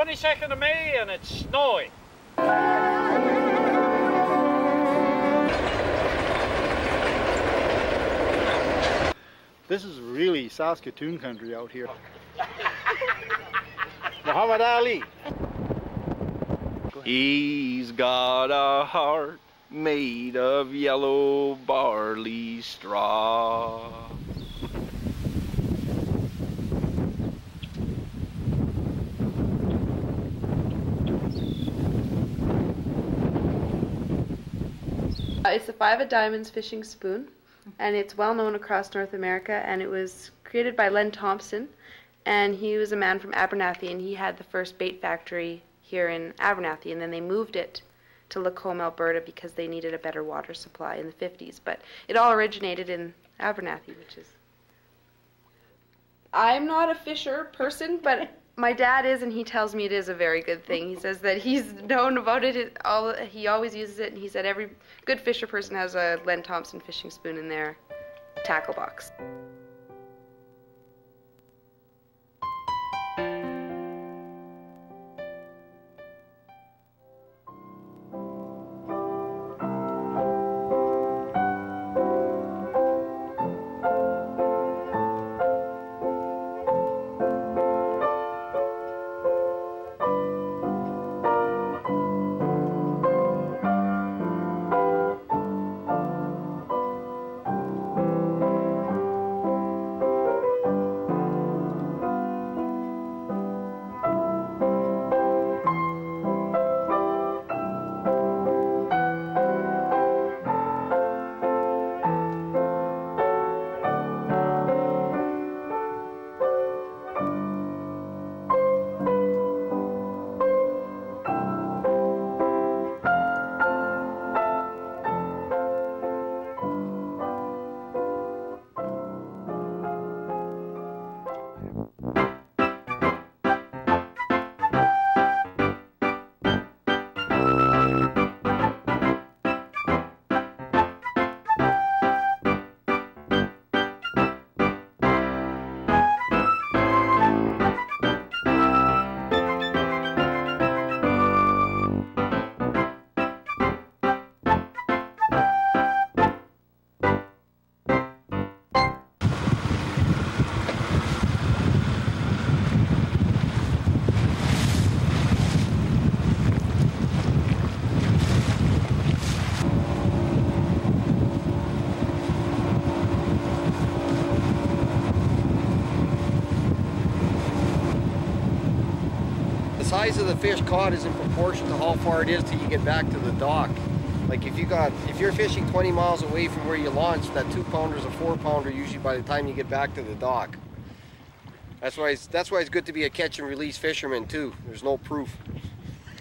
22nd of May and it's snowing. This is really Saskatoon country out here. Muhammad Ali. He's got a heart made of yellow barley straw. It's the Five of Diamonds fishing spoon, and it's well known across North America, and it was created by Len Thompson, and he was a man from Abernathy, and he had the first bait factory here in Abernathy, and then they moved it to Lacombe, Alberta, because they needed a better water supply in the 50s. But it all originated in Abernathy, which is... I'm not a fisher person, but my dad is, and he tells me it is a very good thing. He says that he's known about it, he always uses it, and he said every good fisher person has a Len Thompson fishing spoon in their tackle box. The size of the fish caught is in proportion to how far it is till you get back to the dock. Like if you're fishing 20 miles away from where you launched, that 2-pounder is a 4-pounder usually by the time you get back to the dock. That's why it's good to be a catch and release fisherman too. There's no proof.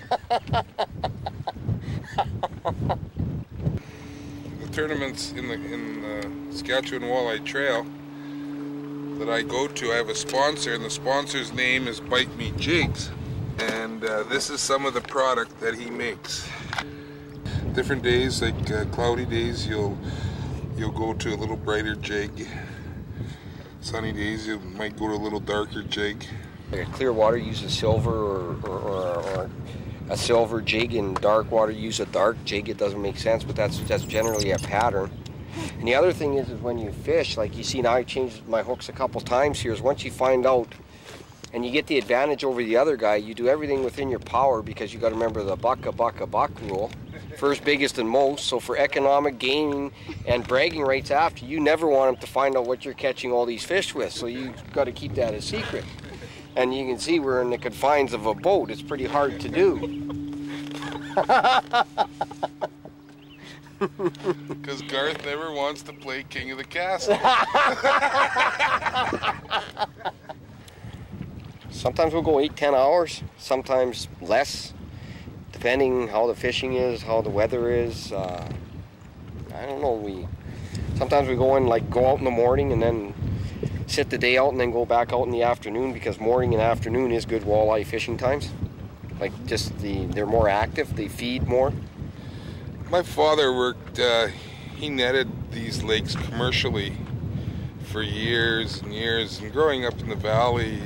The tournaments in the Saskatchewan Walleye Trail that I go to, I have a sponsor, and the sponsor's name is Bite Me Jigs. And this is some of the product that he makes. Different days, like cloudy days, you'll go to a little brighter jig. Sunny days, you might go to a little darker jig. Like a clear water, use a silver or a silver jig, and dark water, use a dark jig. It doesn't make sense, but that's generally a pattern. And the other thing is when you fish, like you see now, I changed my hooks a couple times here, is once you find out and you get the advantage over the other guy, you do everything within your power, because you got to remember the buck a buck rule. First, biggest, and most. So for economic gain and bragging rights after, you never want them to find out what you're catching all these fish with. So you got to keep that a secret. And you can see we're in the confines of a boat. It's pretty hard to do. Because Garth never wants to play King of the Castle. Sometimes we'll go 8-10 hours, sometimes less, depending how the fishing is, how the weather is. I don't know. Sometimes we go out in the morning and then sit the day out and then go back out in the afternoon, because morning and afternoon is good walleye fishing times. Like they're more active, they feed more. My father worked, he netted these lakes commercially for years and years, and growing up in the valley,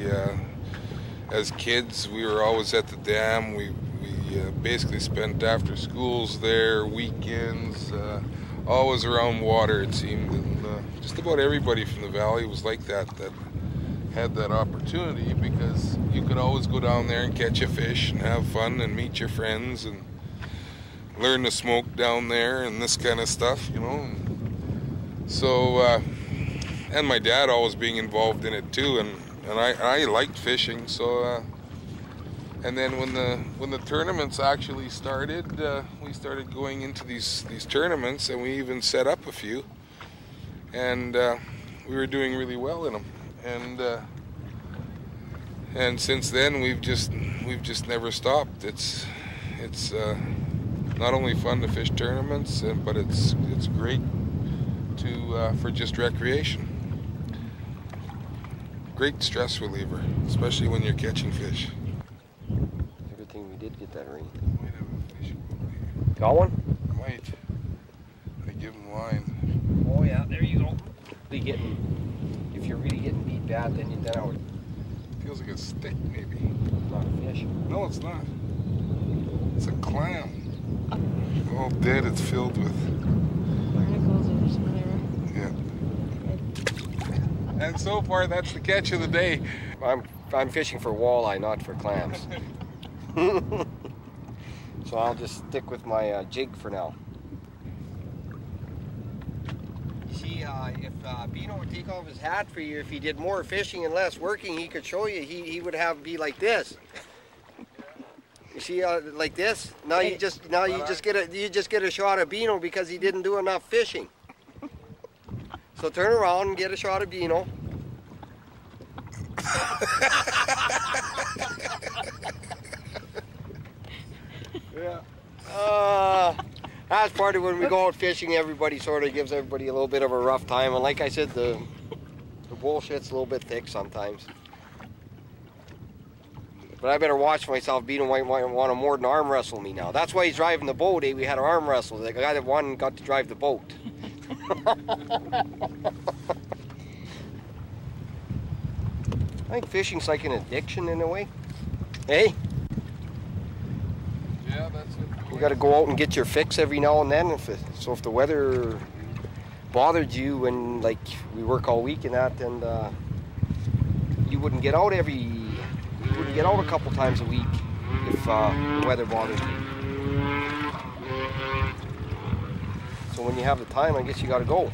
as kids, we were always at the dam. We basically spent after schools there, weekends, always around water, it seemed. And just about everybody from the valley was like that had that opportunity, because you could always go down there and catch a fish and have fun and meet your friends and learn to smoke down there and this kind of stuff, you know. And so, and my dad always being involved in it too, and I liked fishing. So, and then when the tournaments actually started, we started going into these tournaments, and we even set up a few, and we were doing really well in them. And since then we've just never stopped. It's not only fun to fish tournaments, but it's great for just recreation. Great stress reliever, especially when you're catching fish. It's a good thing we did get that rain. Might have a fishing boat here. Got one? Might. I give him line. Oh yeah, there you go. If you're really getting beat bad, then I would. Feels like a stick, maybe. Not a fish. No, it's not. It's a clam. All dead. It's filled with. Barnacles or whatever. Yeah. And so far, that's the catch of the day. I'm fishing for walleye, not for clams. So I'll just stick with my jig for now. You see, if Bino would take off his hat for you, if he did more fishing and less working, he could show you. He would be like this. You see, like this. Now you just get a shot of Bino because he didn't do enough fishing. So turn around and get a shot of Bino. Yeah. That's part of when we go out fishing, everybody sort of gives everybody a little bit of a rough time. And like I said, the bullshit's a little bit thick sometimes. But I better watch myself. Bino might want to more than arm wrestle me now. That's why he's driving the boat. We had an arm wrestle. The guy that won got to drive the boat. I think fishing's like an addiction in a way. Hey? Yeah, that's it. You got to go out and get your fix every now and then. If the weather bothered you when, like, we work all week and that, and you wouldn't get out a couple times a week if the weather bothered you. So when you have the time, I guess you got to go.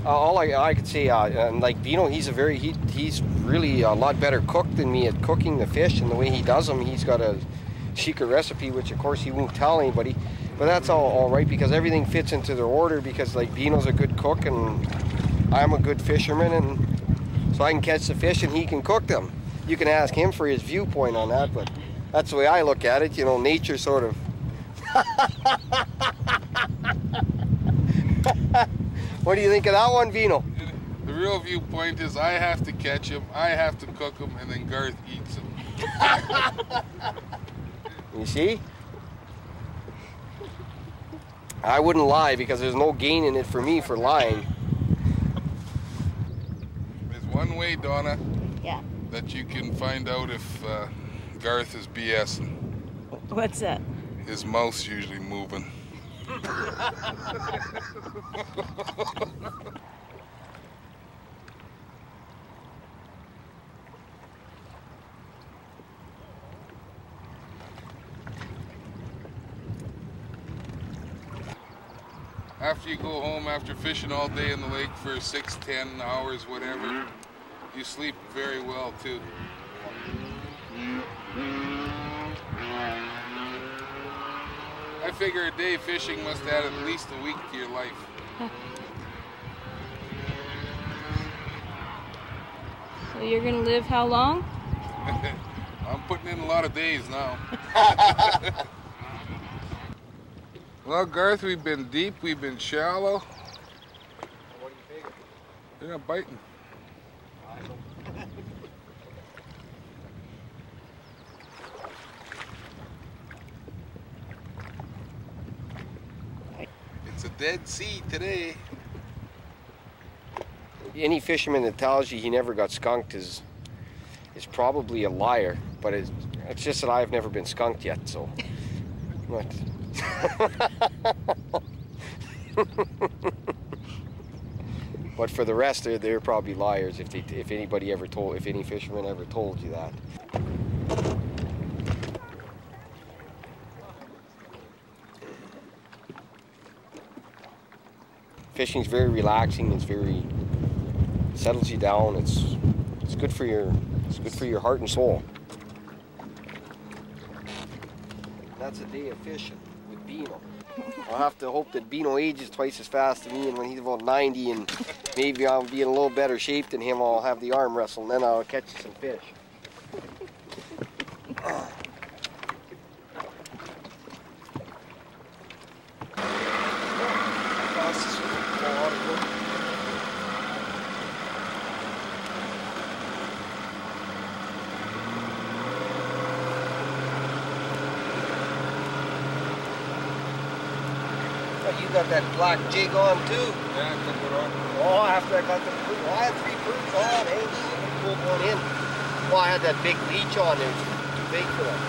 All I could say, and like Bino, he's really a lot better cook than me at cooking the fish, and the way he does them, he's got a secret recipe, which of course he won't tell anybody. But that's all right, because everything fits into their order, because like Bino's a good cook and I'm a good fisherman, and so I can catch the fish and he can cook them. You can ask him for his viewpoint on that, but that's the way I look at it. You know, nature sort of. What do you think of that one, Bino? The real viewpoint is I have to catch him, I have to cook him, and then Garth eats him. You see? I wouldn't lie, because there's no gain in it for me for lying. There's one way, Donna, Yeah. that you can find out if Garth is BSing. What's that? His mouth's usually moving. After you go home after fishing all day in the lake for 6-10 hours, whatever, you sleep very well too. I figure a day fishing must add at least a week to your life. So you're gonna live how long? I'm putting in a lot of days now. Well, Garth, we've been deep, we've been shallow. What do you figure? They're not biting. Dead Sea today. Any fisherman that tells you he never got skunked is probably a liar, but it's just that I've never been skunked yet, so. What? But for the rest, they're probably liars if any fisherman ever told you that. Fishing's very relaxing. Settles you down. It's good for your heart and soul. That's a day of fishing with Beano. I'll have to hope that Beano ages twice as fast as me, and when he's about 90 and maybe I'll be in a little better shape than him, I'll have the arm wrestle, and then I'll catch you some fish. You got that black jig on too? Yeah, I took it on. Oh, after I got the fruit, well, I had 3 fruits on, eh? I pulled one in. Well, I had that big leech on there, too big for them.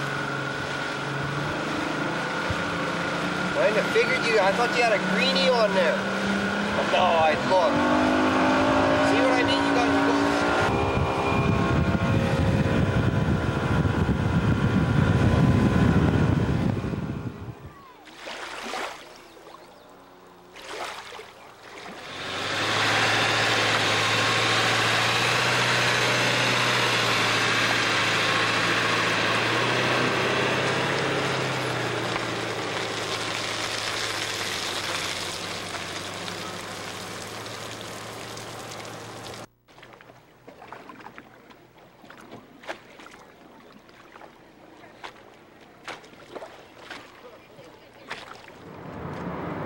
I figured I thought you had a greenie on there. But no, look. See what I mean? You got to go.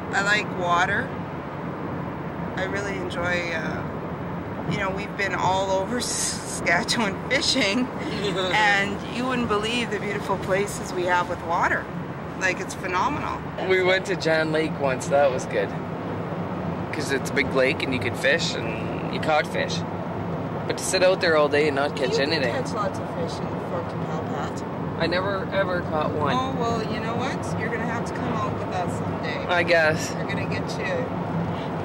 I like water. I really enjoy, you know, we've been all over Saskatchewan fishing, and you wouldn't believe the beautiful places we have with water. Like, it's phenomenal. We went to Jan Lake once. That was good. Because it's a big lake and you could fish and you caught fish. But to sit out there all day and not catch anything. You catch lots of fish in Fort Capalpat. I never ever caught one. Oh, well, you know what? You're going to have to come out with us someday. I guess. We're going to get you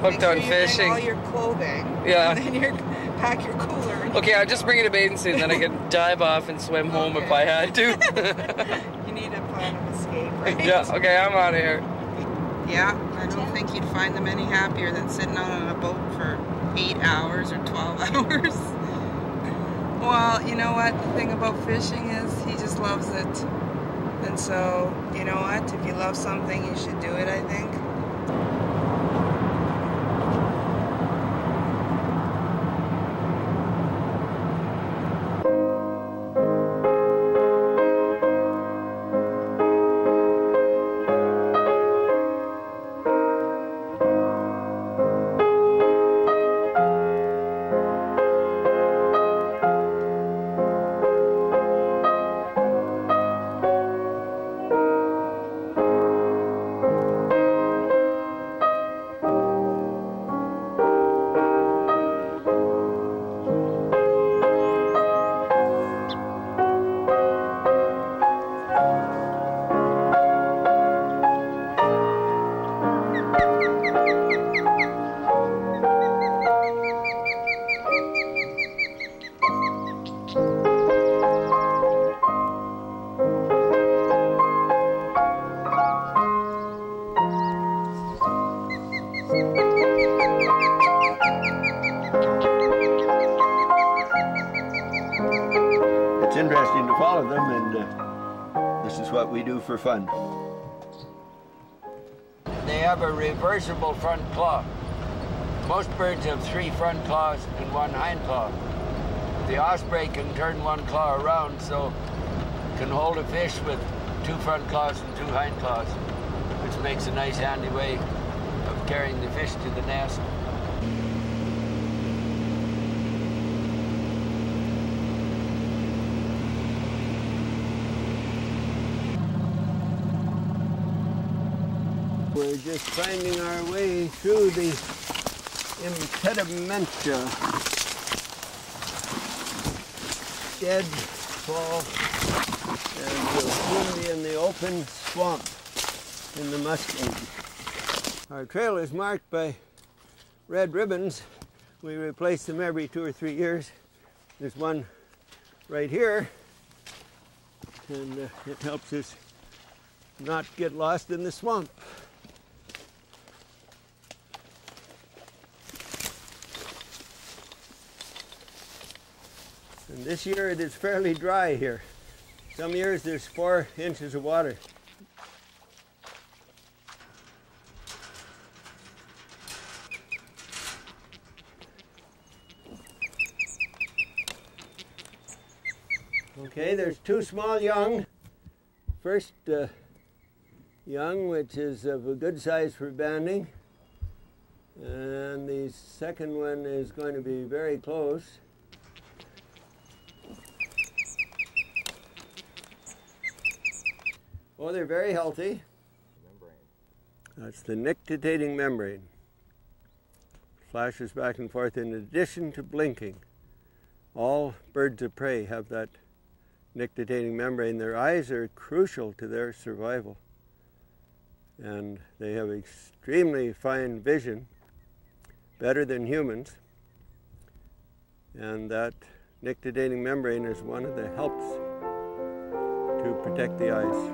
hooked on fishing. All your clothing. Yeah. And then pack your cooler. Okay, I'll just bring it a bathing suit and then I can dive off and swim home if I had to. You need a plan of escape, right? Yeah, okay, I'm out of here. Yeah, I don't think you'd find them any happier than sitting out on a boat for 8 hours or 12 hours. Well, you know what? The thing about fishing is he just loves it. And so, you know what? If you love something, you should do it, I think. It's interesting to follow them, and this is what we do for fun. They have a reversible front claw. Most birds have 3 front claws and 1 hind claw. The osprey can turn 1 claw around, so can hold a fish with 2 front claws and 2 hind claws, which makes a nice handy way of carrying the fish to the nest. we're just finding our way through the impedimenta. Deadfall, and we'll soon be in the open swamp in the muskeg. Our trail is marked by red ribbons. We replace them every 2 or 3 years. There's one right here, and it helps us not get lost in the swamp. And this year it is fairly dry here. Some years there's 4 inches of water. Okay, there's 2 small young. First young, which is of a good size for banding, and the second one is going to be very close. Oh, they're very healthy. That's the nictitating membrane. Flashes back and forth in addition to blinking. All birds of prey have that nictitating membrane. Their eyes are crucial to their survival. And they have extremely fine vision, better than humans. And that nictitating membrane is one of the helps to protect the eyes.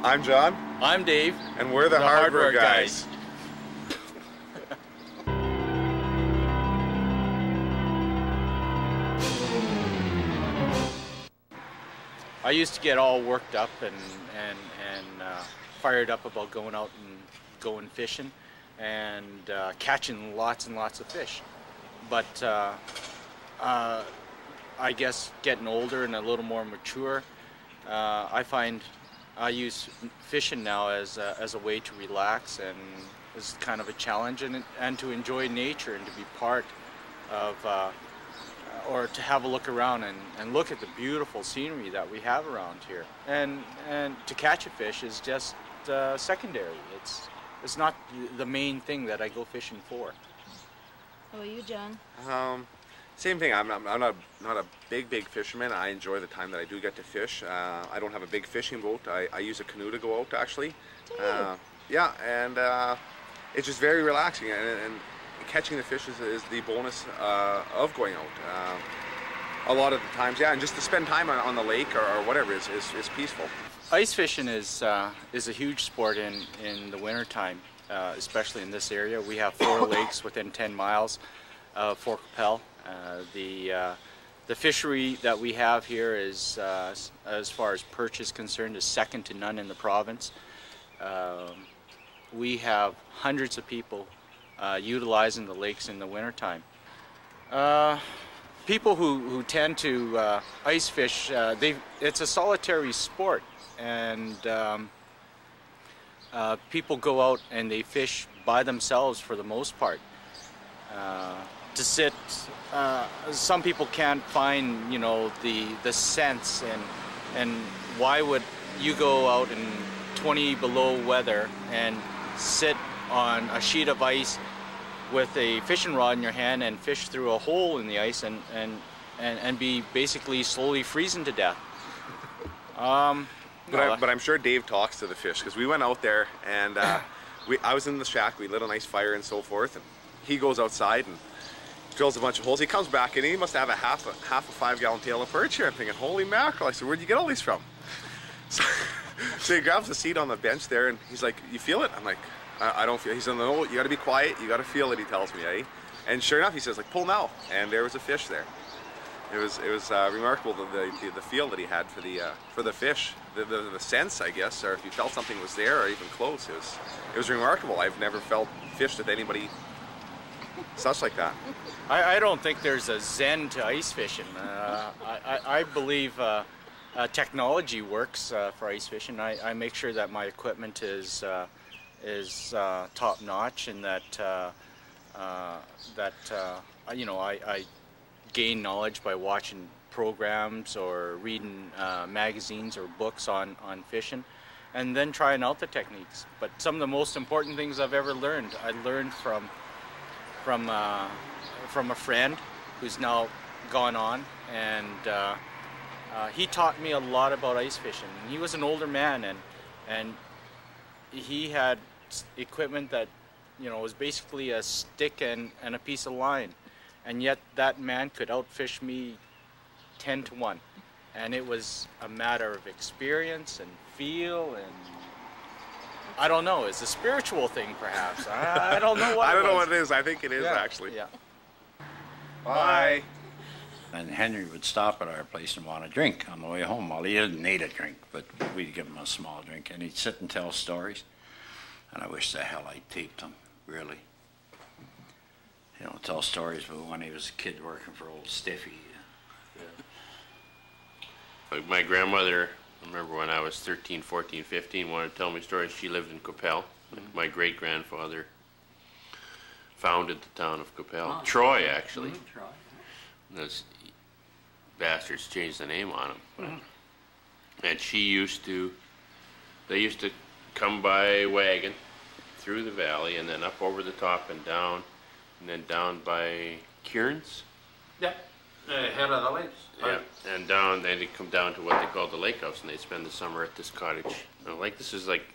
I'm John. I'm Dave. And we're the Hardware Guys. I used to get all worked up and fired up about going out and going fishing and catching lots and lots of fish. But I guess getting older and a little more mature, I find I use fishing now as a way to relax and as kind of a challenge and to enjoy nature and to be part of or to have a look around and look at the beautiful scenery that we have around here. And to catch a fish is just secondary. It's not the main thing that I go fishing for. How about you, John? Same thing. I'm not a big fisherman. I enjoy the time that I do get to fish. I don't have a big fishing boat. I use a canoe to go out, actually. Yeah, and it's just very relaxing, and catching the fish is the bonus of going out. A lot of the times, yeah, and just to spend time on the lake or whatever is peaceful. Ice fishing is a huge sport in the wintertime, especially in this area. We have 4 lakes within 10 miles of Fort Qu'Appelle. The fishery that we have here is, as far as perch is concerned, is second to none in the province. We have hundreds of people utilizing the lakes in the wintertime. People who tend to ice fish, it's a solitary sport, and people go out and they fish by themselves for the most part. To sit, some people can't find, you know, the sense, and why would you go out in 20 below weather and sit on a sheet of ice with a fishing rod in your hand and fish through a hole in the ice and be basically slowly freezing to death. But I'm sure Dave talks to the fish, because we went out there and I was in the shack. We lit a nice fire and so forth, and he goes outside and drills a bunch of holes. He comes back and he must have a half a 5-gallon tail of perch here. I'm thinking, holy mackerel! I said, where'd you get all these from? So he grabs the seat on the bench there and he's like, you feel it? I'm like, I don't feel it. He said, no, you got to be quiet. You got to feel it. He tells me, eh? And sure enough, he says, like, pull now. And there was a fish there. It was remarkable, the feel that he had for the fish, the sense, I guess, or if he felt something was there or even close. It was remarkable. I've never felt fished with anybody such like that. I don't think there's a zen to ice fishing. I believe technology works for ice fishing. I make sure that my equipment is top notch, and that you know, I gain knowledge by watching programs or reading magazines or books on fishing, and then trying out the techniques. But some of the most important things I've ever learned, I learned from a friend who's now gone on, and he taught me a lot about ice fishing. He was an older man, and he had equipment that, you know, was basically a stick and a piece of line, and yet that man could outfish me 10 to 1, and it was a matter of experience and feel, and I don't know, it's a spiritual thing perhaps. I don't know what I don't know what it is. I think it is, actually. Yeah. Bye. And Henry would stop at our place and want a drink on the way home. Well, he didn't need a drink, but we'd give him a small drink, and he'd sit and tell stories. And I wish the hell I taped him, really. You know, tell stories about when he was a kid working for old Stiffy. Like my grandmother, I remember when I was 13, 14, 15, wanted to tell me stories. She lived in Qu'Appelle. Like my great-grandfather founded the town of Qu'Appelle. Troy, actually. Troy. Those bastards changed the name on him. And they used to come by wagon through the valley and then up over the top and then down by Kieran's. Yeah, head of the lakes. Yeah, and down, then they'd come down to what they called the lake house, and they'd spend the summer at this cottage. Like, this is like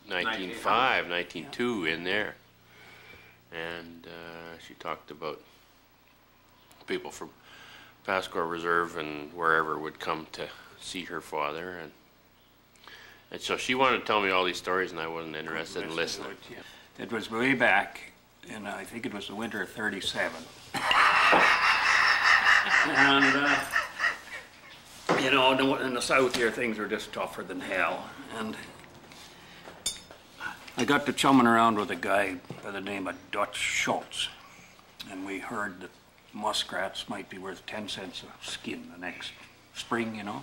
1905, 1902 in there. And she talked about people from Pascore Reserve and wherever would come to see her father, and so she wanted to tell me all these stories, and I wasn't interested in listening. It was way back, and I think it was the winter of '37. And you know, in the south here, things were just tougher than hell. And I got to chumming around with a guy by the name of Dutch Schultz, and we heard that muskrats might be worth 10 cents a skin the next spring, you know.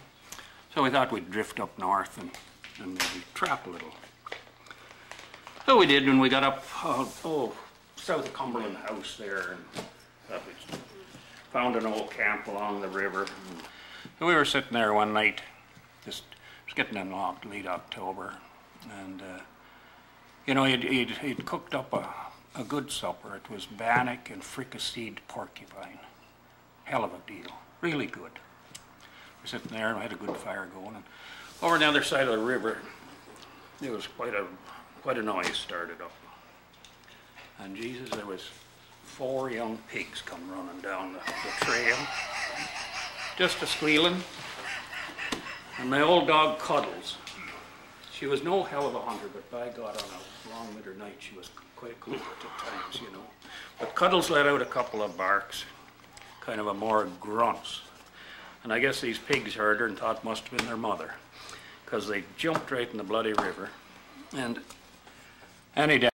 So we thought we'd drift up north and maybe trap a little. So we did when we got up, south of Cumberland House there, and found an old camp along the river. And we were sitting there one night, just it was getting in late October, and you know, he'd cooked up a good supper. It was bannock and fricasseed porcupine. Hell of a deal, really good. We're sitting there and we had a good fire going, and over on the other side of the river, there was quite a noise started up. And Jesus, there was 4 young pigs come running down the trail, just a squealing. And my old dog Cuddles, she was no hell of a hunter, but by God, on a long winter night, she was quite good at times, you know. But Cuddles let out a couple of barks, kind of a more grunts. And I guess these pigs heard her and thought it must have been their mother, because they jumped right in the bloody river. And any day